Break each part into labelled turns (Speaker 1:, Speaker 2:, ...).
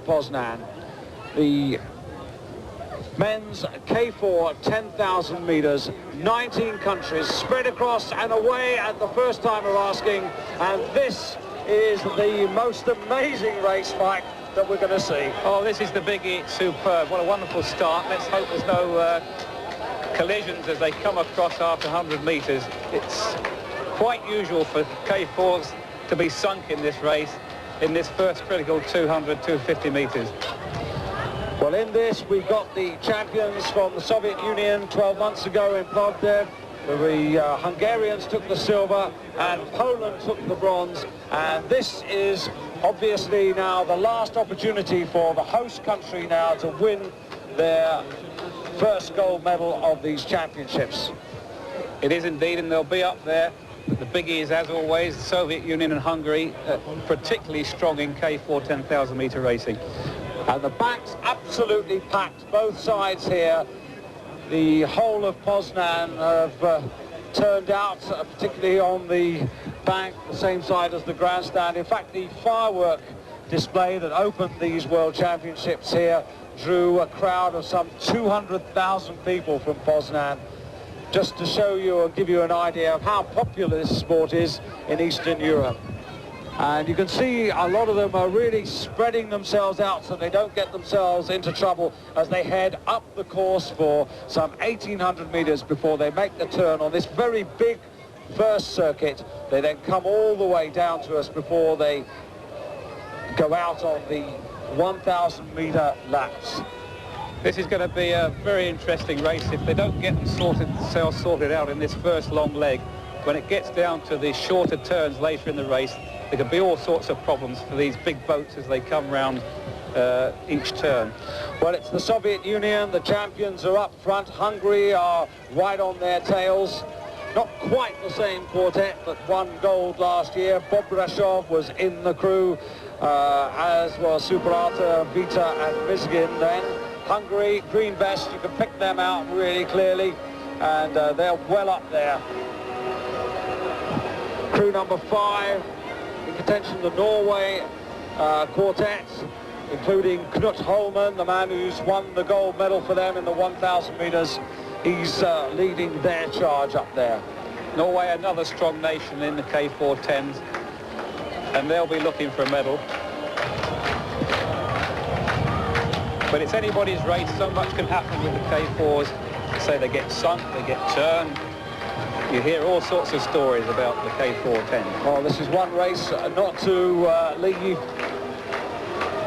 Speaker 1: Poznan. The men's K4 10,000 meters, 19 countries spread across and away at the first time of asking, and this is the most amazing race, Mike, that we're going to see.
Speaker 2: Oh, this is the biggie. Superb. What a wonderful start. Let's hope there's no collisions as they come across after 100 meters. It's quite usual for K4s to be sunk in this race, in this first critical 200, 250 meters.
Speaker 1: Well, in this, we got the champions from the Soviet Union 12 months ago in Plovdiv. The Hungarians took the silver and Poland took the bronze. And this is obviously now the last opportunity for the host country now to win their first gold medal of these championships.
Speaker 2: It is indeed, and they'll be up there. The biggies, as always, the Soviet Union and Hungary, particularly strong in K4 10,000 meter racing.
Speaker 1: And the back's absolutely packed, both sides here. The whole of Poznan have turned out, particularly on the bank, the same side as the grandstand. In fact, the firework display that opened these World Championships here drew a crowd of some 200,000 people from Poznan, just to show you or give you an idea of how popular this sport is in Eastern Europe. And you can see a lot of them are really spreading themselves out so they don't get themselves into trouble as they head up the course for some 1,800 meters before they make the turn on this very big first circuit. They then come all the way down to us before they go out on the 1,000 meter laps.
Speaker 2: This is going to be a very interesting race if they don't get themselves sorted out in this first long leg. When it gets down to the shorter turns later in the race, there could be all sorts of problems for these big boats as they come round each turn.
Speaker 1: Well, it's the Soviet Union. The champions are up front. Hungary are right on their tails. Not quite the same quartet that won gold last year. Bobrashov was in the crew, as was Suprata, Vita and Mizgin then. Hungary, green vest, you can pick them out really clearly, and they're well up there. Crew number 5, in contention the Norway quartet, including Knut Holman, the man who's won the gold medal for them in the 1,000 meters. He's leading their charge up there.
Speaker 2: Norway, another strong nation in the K4 10s, and they'll be looking for a medal. But it's anybody's race. So much can happen with the K4s. Say they get sunk, they get turned. You hear all sorts of stories about the K4 10.
Speaker 1: Well, this is one race not to leave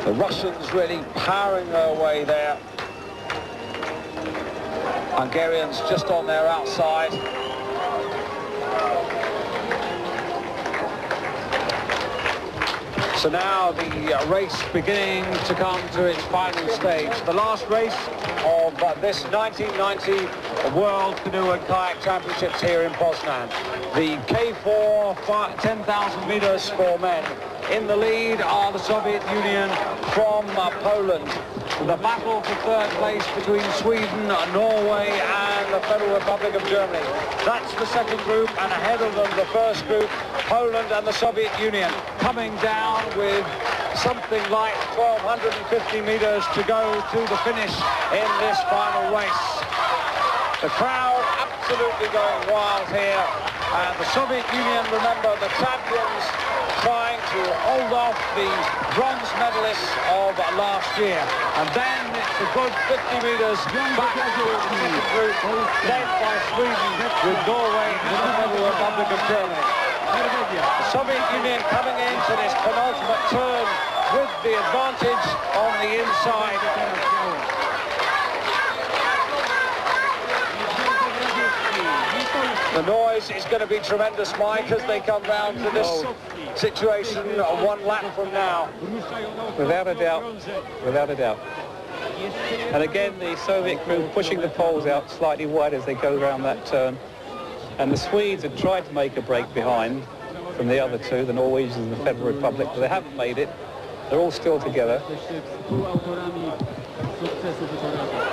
Speaker 1: the Russians really powering their way there. Hungarians just on their outside. So now the race beginning to come to its final stage. The last race of this 1990 World Canoe and Kayak Championships here in Poznan. The K4 10,000 meters for men. In the lead are the Soviet Union from Poland. The battle for third place between Sweden, Norway and the Federal Republic of Germany. That's the second group, and ahead of them the first group, Poland and the Soviet Union, coming down with something like 1,250 meters to go to the finish in this final race. The crowd absolutely going wild here, and the Soviet Union, remember, the champions, trying to hold off the bronze medalists of last year. And then it's a good 50 meters back to the second group, led by Sweden with Norway and the Federal Republic of Germany. The Soviet Union coming into this penultimate turn with the advantage on the inside. The noise is going to be tremendous, Mike, as they come round to this situation 1 lap from now.
Speaker 2: Without a doubt, without a doubt. And again, the Soviet crew pushing the poles out slightly wide as they go around that turn. And the Swedes had tried to make a break behind from the other two, the Norwegians and the Federal Republic, but they haven't made it. They're all still together.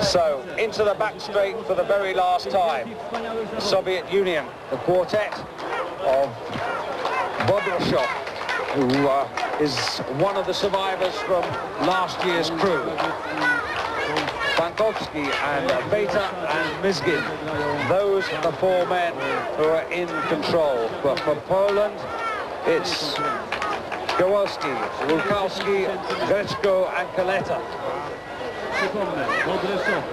Speaker 1: So, into the back straight for the very last time. Soviet Union, the quartet of Bobrashov, who is one of the survivors from last year's crew. Bankowski and Beta and Mizgin, those are the four men who are in control. But for Poland, it's Kowalski, Lukowski, Greczko and Kaleta,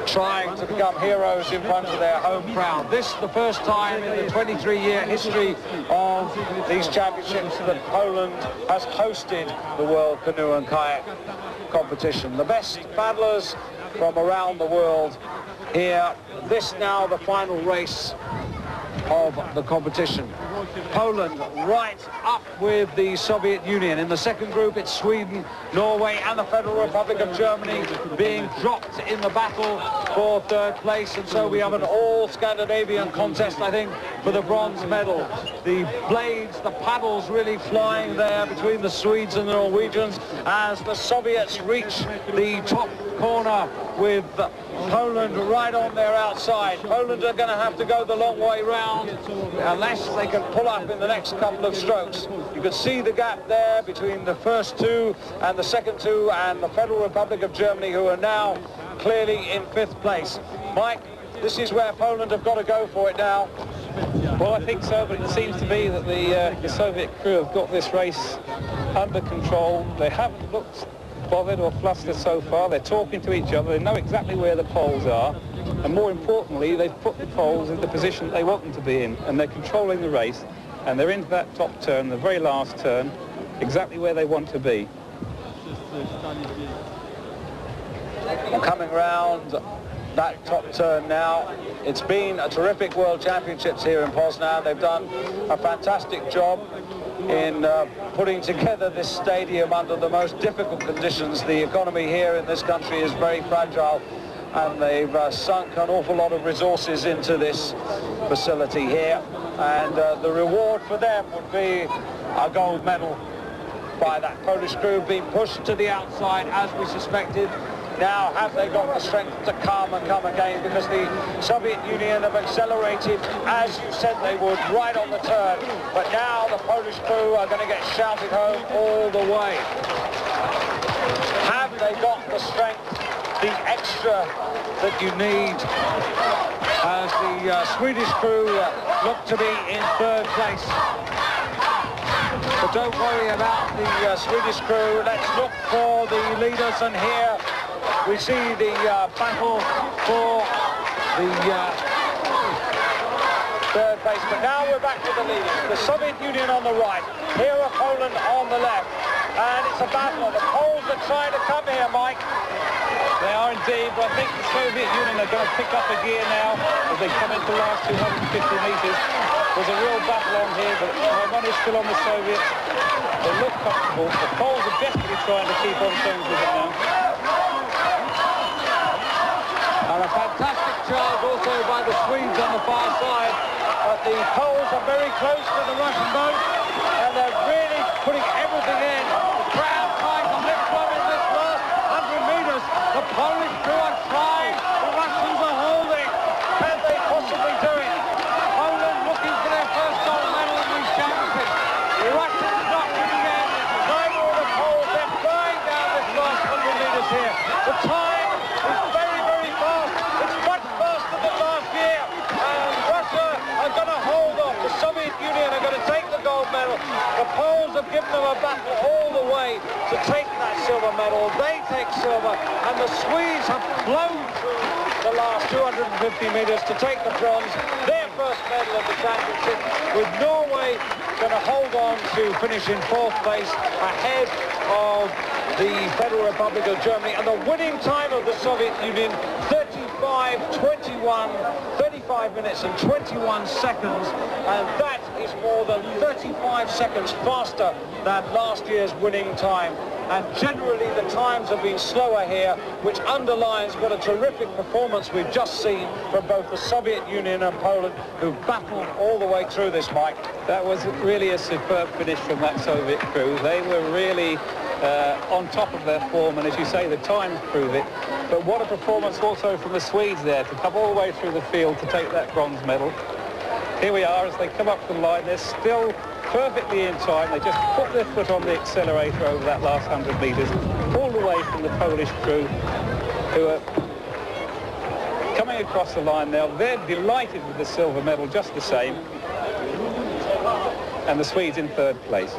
Speaker 1: trying to become heroes in front of their home crowd. This is the first time in the 23-year history of these championships that Poland has hosted the World Canoe and Kayak competition. The best paddlers from around the world here. This now the final race of the competition. Poland right up with the Soviet Union. In the second group, it's Sweden, Norway and the Federal Republic of Germany being dropped in the battle for third place. And so we have an all-Scandinavian contest, I think, for the bronze medal. The blades, the paddles really flying there between the Swedes and the Norwegians as the Soviets reach the top corner with Poland right on their outside. Poland are going to have to go the long way round unless they can pull up in the next couple of strokes. You can see the gap there between the first two and the second two and the Federal Republic of Germany, who are now clearly in fifth place. Mike, this is where Poland have got to go for it now.
Speaker 2: Well, I think so, but it seems to be that the Soviet crew have got this race under control. They haven't looked bothered or flustered so far. They're talking to each other. They know exactly where the poles are, and more importantly, they've put the poles in the position they want them to be in, and they're controlling the race, and they're into that top turn, the very last turn, exactly where they want to be.
Speaker 1: Coming round that top turn now. It's been a terrific World Championships here in Poznan. They've done a fantastic job in putting together this stadium under the most difficult conditions. The economy here in this country is very fragile, and they've sunk an awful lot of resources into this facility here, and the reward for them would be a gold medal by that Polish crew, being pushed to the outside as we suspected. Now have they got the strength to come again, because the Soviet Union have accelerated, as you said they would, right on the turn. But now the Polish crew are going to get shouted home all the way. Have they got the strength, the extra that you need, as the Swedish crew look to be in third place? But don't worry about the Swedish crew. Let's look for the leaders, and here we see the battle for the third place. But now we're back to the leaders. The Soviet Union on the right. Here are Poland on the left. And it's a battle. The Poles are trying to come here, Mike.
Speaker 2: They are indeed, but I think the Soviet Union are going to pick up a gear now as they come into the last 250 metres. There's a real battle on here, but my money's still on the Soviets. They look comfortable. The Poles are desperately trying to keep on terms with it now.
Speaker 1: And a fantastic charge also by the Swedes on the far side. But the Poles are very close to the Russian boat, and they're really putting everything in. The crowd trying to lift them in this last 100 metres. The Polish crew are trying. The Russians are holding. Can they possibly do it? Poland looking for their first gold medal in these championships. The Russians not giving in. Neither of the Poles. They're flying down this last 100 metres here. The time is very, very fast. It's much faster than last year. And Russia are going to hold off. The Soviet Union are going to take the gold medal. The Poles have given them a battle all the way to take that silver medal. They take silver, and the Swedes have blown through the last 250 metres to take the bronze, their first medal of the championship, with Norway going to hold on to finish in fourth place ahead of the Federal Republic of Germany. And the winning time of the Soviet Union, 35 minutes and 21 seconds, and that is more than 35 seconds faster than last year's winning time. And generally the times have been slower here, which underlines what a terrific performance we've just seen from both the Soviet Union and Poland, who battled all the way through this, Mike.
Speaker 2: That was really a superb finish from that Soviet crew. They were really on top of their form, and as you say, the times prove it. But what a performance also from the Swedes there, to come all the way through the field to take that bronze medal. Here we are as they come up the line. They're still perfectly in time. They just put their foot on the accelerator over that last 100 metres, pulled away from the Polish crew, who are coming across the line now. They're delighted with the silver medal just the same. And the Swedes in third place.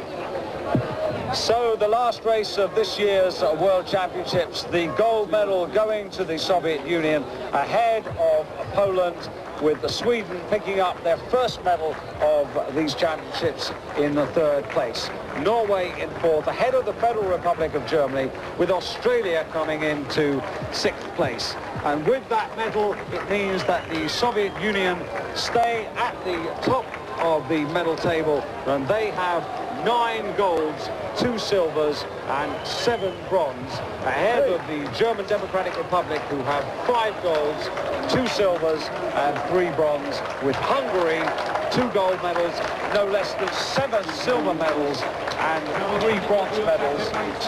Speaker 1: So the last race of this year's World Championships, the gold medal going to the Soviet Union ahead of Poland, with Sweden picking up their first medal of these championships in the third place. Norway in fourth, ahead of the Federal Republic of Germany, with Australia coming into sixth place. And with that medal, it means that the Soviet Union stay at the top of the medal table, and they have 9 golds, 2 silvers and 7 bronze, ahead of the German Democratic Republic, who have 5 golds, 2 silvers and 3 bronze, with Hungary 2 gold medals, no less than 7 silver medals and 3 bronze medals.